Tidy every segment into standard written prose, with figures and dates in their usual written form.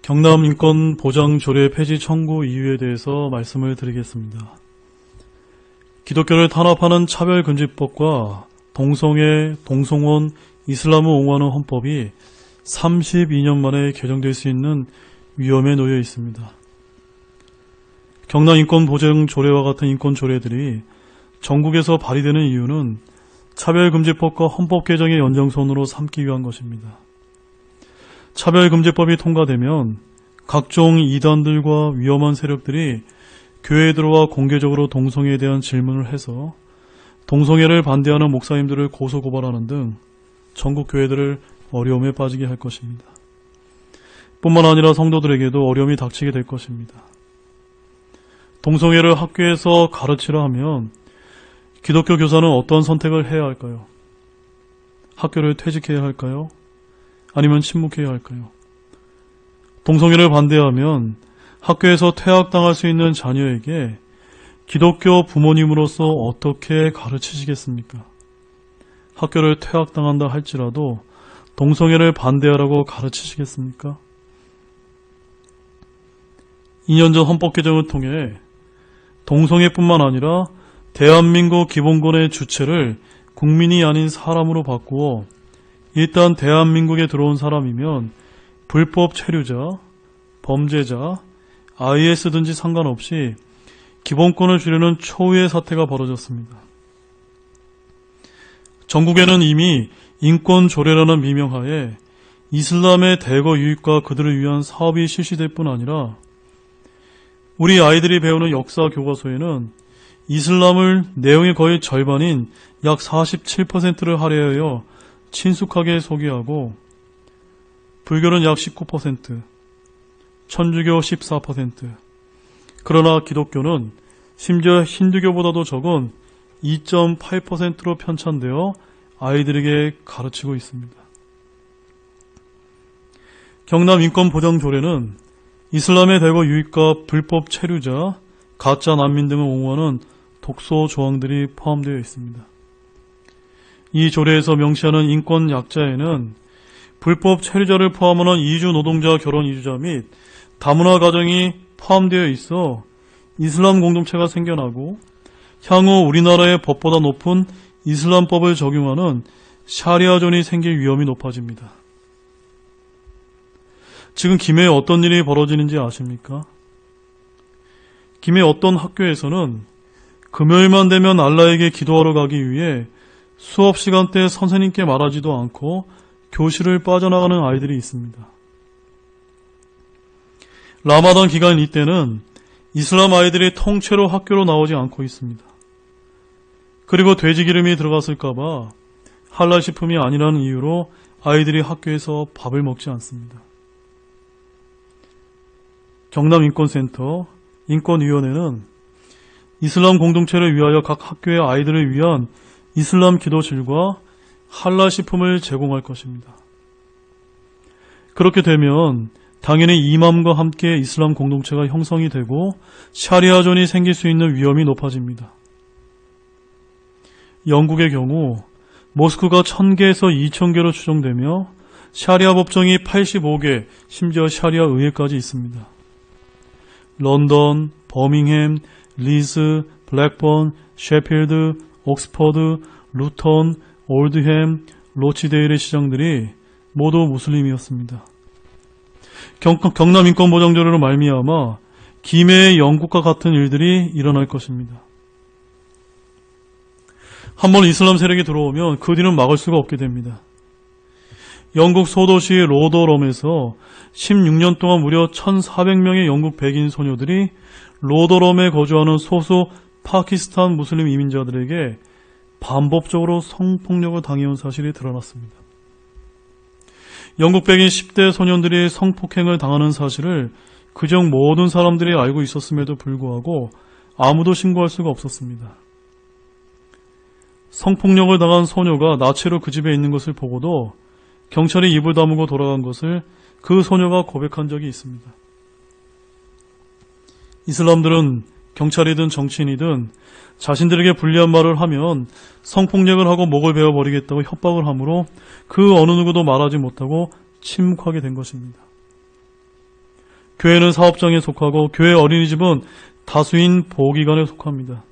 경남인권보장조례 폐지 청구 이유에 대해서 말씀을 드리겠습니다. 기독교를 탄압하는 차별금지법과 동성애, 동성혼, 이슬람을 옹호하는 헌법이 32년 만에 개정될 수 있는 위험에 놓여 있습니다. 경남인권보장조례와 같은 인권조례들이 전국에서 발의되는 이유는 차별금지법과 헌법 개정의 연장선으로 삼기 위한 것입니다. 차별금지법이 통과되면 각종 이단들과 위험한 세력들이 교회에 들어와 공개적으로 동성애에 대한 질문을 해서 동성애를 반대하는 목사님들을 고소고발하는 등 전국 교회들을 어려움에 빠지게 할 것입니다. 뿐만 아니라 성도들에게도 어려움이 닥치게 될 것입니다. 동성애를 학교에서 가르치려 하면 기독교 교사는 어떤 선택을 해야 할까요? 학교를 퇴직해야 할까요? 아니면 침묵해야 할까요? 동성애를 반대하면 학교에서 퇴학당할 수 있는 자녀에게 기독교 부모님으로서 어떻게 가르치시겠습니까? 학교를 퇴학당한다 할지라도 동성애를 반대하라고 가르치시겠습니까? 2년 전 헌법 개정을 통해 동성애뿐만 아니라 대한민국 기본권의 주체를 국민이 아닌 사람으로 바꾸어 일단 대한민국에 들어온 사람이면 불법 체류자, 범죄자, IS든지 상관없이 기본권을 주려는 초유의 사태가 벌어졌습니다. 전국에는 이미 인권조례라는 미명하에 이슬람의 대거 유입과 그들을 위한 사업이 실시될 뿐 아니라 우리 아이들이 배우는 역사 교과서에는 이슬람을 내용의 거의 절반인 약 47%를 할애하여 친숙하게 소개하고 불교는 약 19%, 천주교 14%, 그러나 기독교는 심지어 힌두교보다도 적은 2.8%로 편찬되어 아이들에게 가르치고 있습니다. 경남인권보장조례는 이슬람의 대거 유입과 불법 체류자, 가짜 난민 등을 옹호하는 독소 조항들이 포함되어 있습니다. 이 조례에서 명시하는 인권 약자에는 불법 체류자를 포함하는 이주 노동자, 결혼 이주자 및 다문화 가정이 포함되어 있어 이슬람 공동체가 생겨나고 향후 우리나라의 법보다 높은 이슬람법을 적용하는 샤리아존이 생길 위험이 높아집니다. 지금 김해에 어떤 일이 벌어지는지 아십니까? 김해 어떤 학교에서는 금요일만 되면 알라에게 기도하러 가기 위해 수업 시간대 선생님께 말하지도 않고 교실을 빠져나가는 아이들이 있습니다. 라마단 기간 이때는 이슬람 아이들이 통째로 학교로 나오지 않고 있습니다. 그리고 돼지 기름이 들어갔을까봐 할랄 식품이 아니라는 이유로 아이들이 학교에서 밥을 먹지 않습니다. 경남인권센터 인권위원회는 이슬람 공동체를 위하여 각 학교의 아이들을 위한 이슬람 기도실과 할랄 식품을 제공할 것입니다. 그렇게 되면 당연히 이맘과 함께 이슬람 공동체가 형성이 되고 샤리아존이 생길 수 있는 위험이 높아집니다. 영국의 경우 모스크가 1000개에서 2000개로 추정되며 샤리아 법정이 85개, 심지어 샤리아 의회까지 있습니다. 런던, 버밍햄, 리즈, 블랙번, 셰필드, 옥스퍼드, 루턴, 올드햄, 로치데일의 시장들이 모두 무슬림이었습니다. 경남인권보장조례로 말미암아 김해의 영국과 같은 일들이 일어날 것입니다. 한번 이슬람 세력이 들어오면 그 뒤는 막을 수가 없게 됩니다. 영국 소도시 로더럼에서 16년 동안 무려 1400명의 영국 백인 소녀들이 로더럼에 거주하는 소수 파키스탄 무슬림 이민자들에게 반복적으로 성폭력을 당해온 사실이 드러났습니다. 영국 백인 10대 소년들이 성폭행을 당하는 사실을 그중 모든 사람들이 알고 있었음에도 불구하고 아무도 신고할 수가 없었습니다. 성폭력을 당한 소녀가 나체로 그 집에 있는 것을 보고도 경찰이 입을 다물고 돌아간 것을 그 소녀가 고백한 적이 있습니다. 이슬람들은 경찰이든 정치인이든 자신들에게 불리한 말을 하면 성폭력을 하고 목을 베어버리겠다고 협박을 하므로 그 어느 누구도 말하지 못하고 침묵하게 된 것입니다. 교회는 사업장에 속하고 교회 어린이집은 다수인 보기관에 속합니다.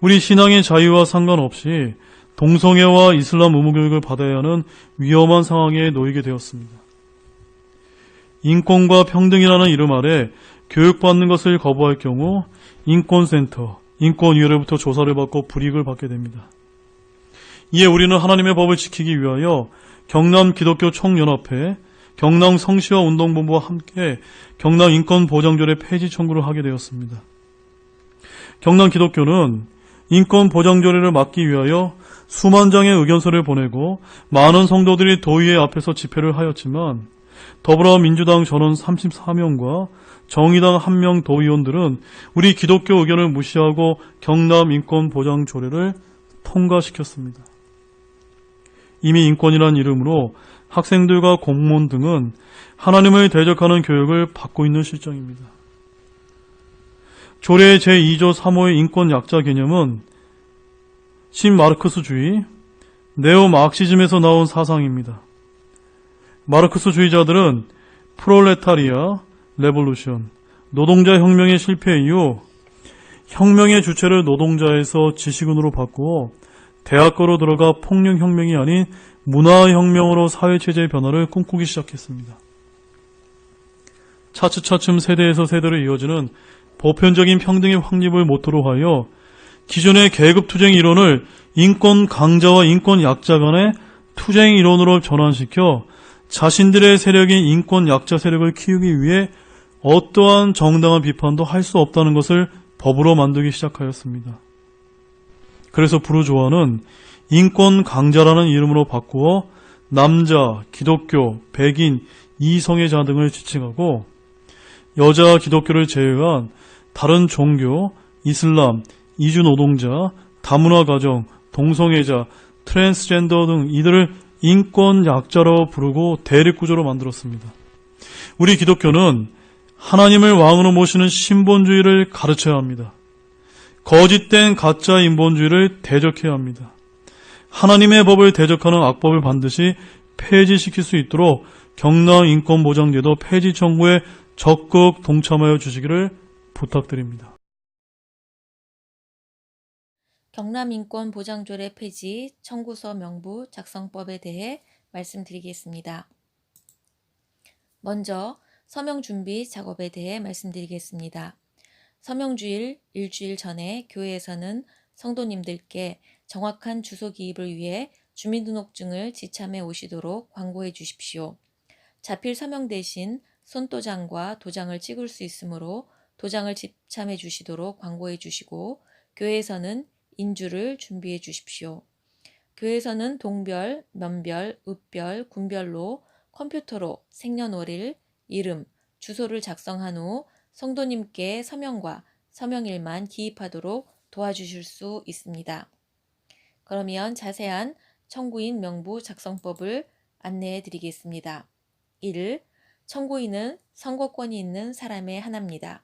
우리 신앙의 자유와 상관없이 동성애와 이슬람 의무교육을 받아야 하는 위험한 상황에 놓이게 되었습니다. 인권과 평등이라는 이름 아래 교육받는 것을 거부할 경우 인권센터, 인권위원회부터 조사를 받고 불이익을 받게 됩니다. 이에 우리는 하나님의 법을 지키기 위하여 경남 기독교 총연합회, 경남 성시화 운동본부와 함께 경남 인권보장조례 폐지 청구를 하게 되었습니다. 경남 기독교는 인권보장조례를 막기 위하여 수만 장의 의견서를 보내고 많은 성도들이 도의회 앞에서 집회를 하였지만 더불어민주당 전원 34명과 정의당 1명 도의원들은 우리 기독교 의견을 무시하고 경남 인권보장조례를 통과시켰습니다. 이미 인권이란 이름으로 학생들과 공무원 등은 하나님을 대적하는 교육을 받고 있는 실정입니다. 조례 제2조 3호의 인권 약자 개념은 신마르크스주의, 네오마르크시즘에서 나온 사상입니다. 마르크스주의자들은 프롤레타리아 레볼루션, 노동자 혁명의 실패 이후 혁명의 주체를 노동자에서 지식인으로 바꾸어 대학가로 들어가 폭력혁명이 아닌 문화혁명으로 사회체제의 변화를 꿈꾸기 시작했습니다. 차츰차츰 세대에서 세대로 이어지는 보편적인 평등의 확립을 모토로 하여 기존의 계급투쟁 이론을 인권 강자와 인권 약자 간의 투쟁 이론으로 전환시켜 자신들의 세력인 인권 약자 세력을 키우기 위해 어떠한 정당한 비판도 할 수 없다는 것을 법으로 만들기 시작하였습니다. 그래서 부르조아는 인권 강자라는 이름으로 바꾸어 남자, 기독교, 백인, 이성애자 등을 지칭하고 여자 기독교를 제외한 다른 종교, 이슬람, 이주노동자, 다문화 가정, 동성애자, 트랜스젠더 등 이들을 인권 약자로 부르고 대립구조로 만들었습니다. 우리 기독교는 하나님을 왕으로 모시는 신본주의를 가르쳐야 합니다. 거짓된 가짜 인본주의를 대적해야 합니다. 하나님의 법을 대적하는 악법을 반드시 폐지시킬 수 있도록 경남 인권보장제도 폐지 청구에 적극 동참하여 주시기를 부탁드립니다. 경남인권보장조례 폐지 청구서 명부 작성법에 대해 말씀드리겠습니다. 먼저 서명 준비 작업에 대해 말씀드리겠습니다. 서명주일 일주일 전에 교회에서는 성도님들께 정확한 주소 기입을 위해 주민등록증을 지참해 오시도록 광고해 주십시오. 자필 서명 대신 손도장과 도장을 찍을 수 있으므로 도장을 지참해 주시도록 광고해 주시고 교회에서는 인주를 준비해 주십시오. 교회에서는 동별, 면별, 읍별, 군별로 컴퓨터로 생년월일, 이름, 주소를 작성한 후 성도님께 서명과 서명일만 기입하도록 도와주실 수 있습니다. 그러면 자세한 청구인 명부 작성법을 안내해 드리겠습니다. 1. 청구인은 선거권이 있는 사람의 하나입니다.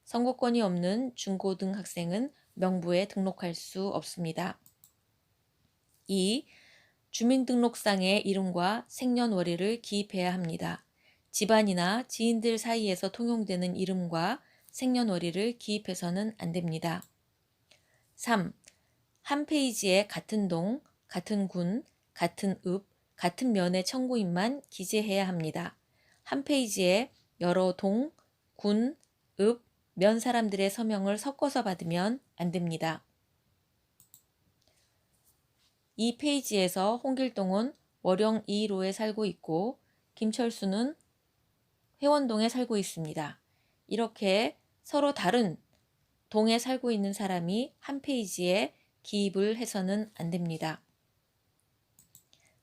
선거권이 없는 중고등학생은 명부에 등록할 수 없습니다. 2. 주민등록상에 이름과 생년월일을 기입해야 합니다. 집안이나 지인들 사이에서 통용되는 이름과 생년월일을 기입해서는 안 됩니다. 3. 한 페이지에 같은 동, 같은 군, 같은 읍, 같은 면의 청구인만 기재해야 합니다. 한 페이지에 여러 동, 군, 읍, 면 사람들의 서명을 섞어서 받으면 안 됩니다. 이 페이지에서 홍길동은 월영 2호에 살고 있고 김철수는 회원동에 살고 있습니다. 이렇게 서로 다른 동에 살고 있는 사람이 한 페이지에 기입을 해서는 안 됩니다.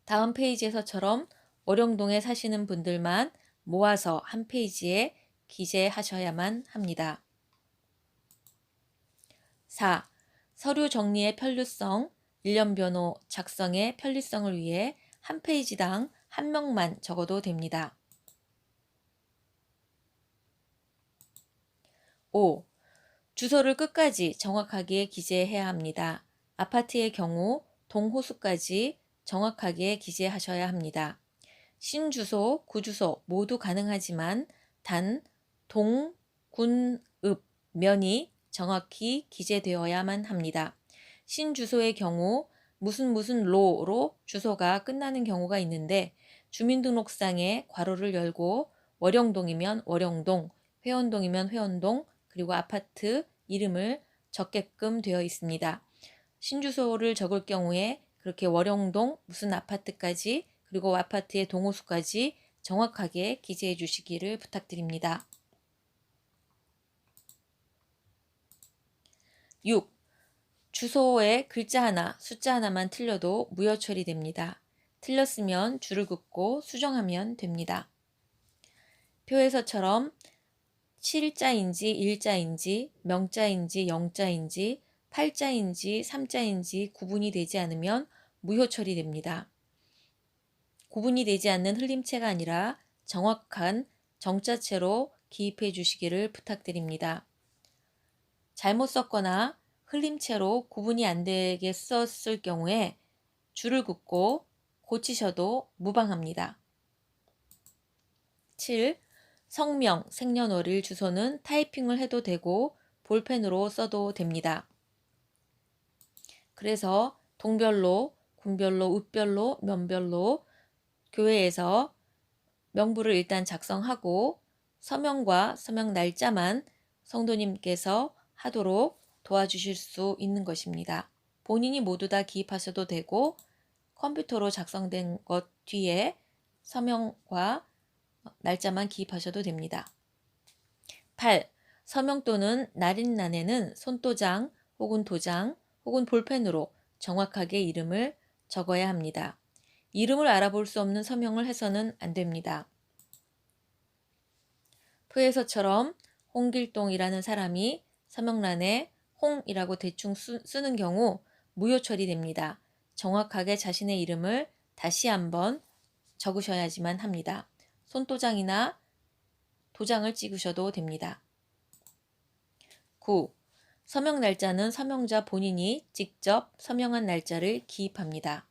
다음 페이지에서처럼 월영동에 사시는 분들만 모아서 한 페이지에 기재하셔야만 합니다. 4. 서류 정리의 편리성, 일련변호 작성의 편리성을 위해 한 페이지당 한 명만 적어도 됩니다. 5. 주소를 끝까지 정확하게 기재해야 합니다. 아파트의 경우 동호수까지 정확하게 기재하셔야 합니다. 신주소, 구주소 모두 가능하지만 단, 동, 군, 읍, 면이 정확히 기재되어야만 합니다. 신주소의 경우 무슨 로로 주소가 끝나는 경우가 있는데 주민등록상에 괄호를 열고 월영동이면 월영동, 회원동이면 회원동, 그리고 아파트 이름을 적게끔 되어 있습니다. 신주소를 적을 경우에 그렇게 월영동 무슨 아파트까지 그리고 아파트의 동호수까지 정확하게 기재해 주시기를 부탁드립니다. 6. 주소에 글자 하나, 숫자 하나만 틀려도 무효 처리됩니다. 틀렸으면 줄을 긋고 수정하면 됩니다. 표에서처럼 7자인지 1자인지 명자인지 영자인지 8자인지 3자인지 구분이 되지 않으면 무효 처리됩니다. 구분이 되지 않는 흘림체가 아니라 정확한 정자체로 기입해 주시기를 부탁드립니다. 잘못 썼거나 흘림체로 구분이 안 되게 썼을 경우에 줄을 긋고 고치셔도 무방합니다. 7. 성명, 생년월일, 주소는 타이핑을 해도 되고 볼펜으로 써도 됩니다. 그래서 동별로, 군별로, 읍별로, 면별로 교회에서 명부를 일단 작성하고 서명과 서명 날짜만 성도님께서 하도록 도와주실 수 있는 것입니다. 본인이 모두 다 기입하셔도 되고 컴퓨터로 작성된 것 뒤에 서명과 날짜만 기입하셔도 됩니다. 8. 서명 또는 날인란에는 손도장 혹은 도장 혹은 볼펜으로 정확하게 이름을 적어야 합니다. 이름을 알아볼 수 없는 서명을 해서는 안 됩니다. 표에서처럼 홍길동이라는 사람이 서명란에 홍이라고 대충 쓰는 경우 무효 처리됩니다. 정확하게 자신의 이름을 다시 한번 적으셔야지만 합니다. 손도장이나 도장을 찍으셔도 됩니다. 9. 서명 날짜는 서명자 본인이 직접 서명한 날짜를 기입합니다.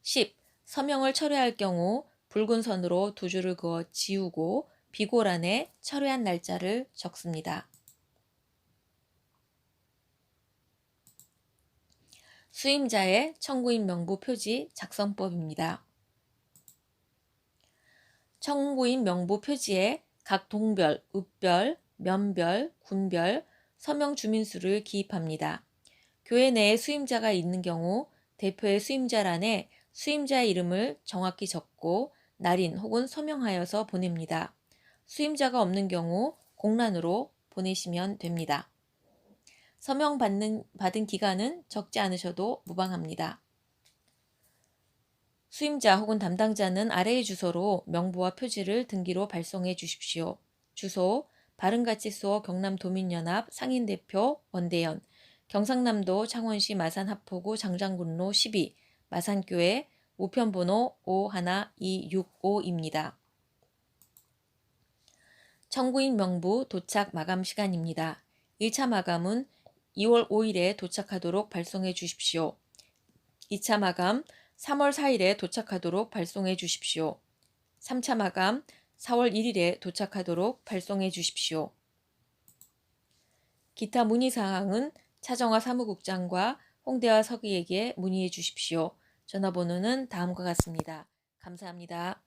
10. 서명을 철회할 경우 붉은 선으로 두 줄을 그어 지우고 비고란에 철회한 날짜를 적습니다. 수임자의 청구인 명부 표지 작성법입니다. 청구인 명부 표지에 각 동별, 읍별, 면별, 군별, 서명 주민수를 기입합니다. 교회 내에 수임자가 있는 경우 대표의 수임자란에 수임자의 이름을 정확히 적고 날인 혹은 서명하여서 보냅니다. 수임자가 없는 경우 공란으로 보내시면 됩니다. 서명 받은 기간은 적지 않으셔도 무방합니다. 수임자 혹은 담당자는 아래의 주소로 명부와 표지를 등기로 발송해 주십시오. 주소 바른가치수호 경남도민연합 상인대표 원대현 경상남도 창원시 마산하포구 장장군로 12 마산교회 우편번호 51265입니다. 청구인 명부 도착 마감 시간입니다. 1차 마감은 2월 5일에 도착하도록 발송해 주십시오. 2차 마감 3월 4일에 도착하도록 발송해 주십시오. 3차 마감 4월 1일에 도착하도록 발송해 주십시오. 기타 문의사항은 차정화 사무국장과 홍대화 서기에게 문의해 주십시오. 전화번호는 다음과 같습니다. 감사합니다.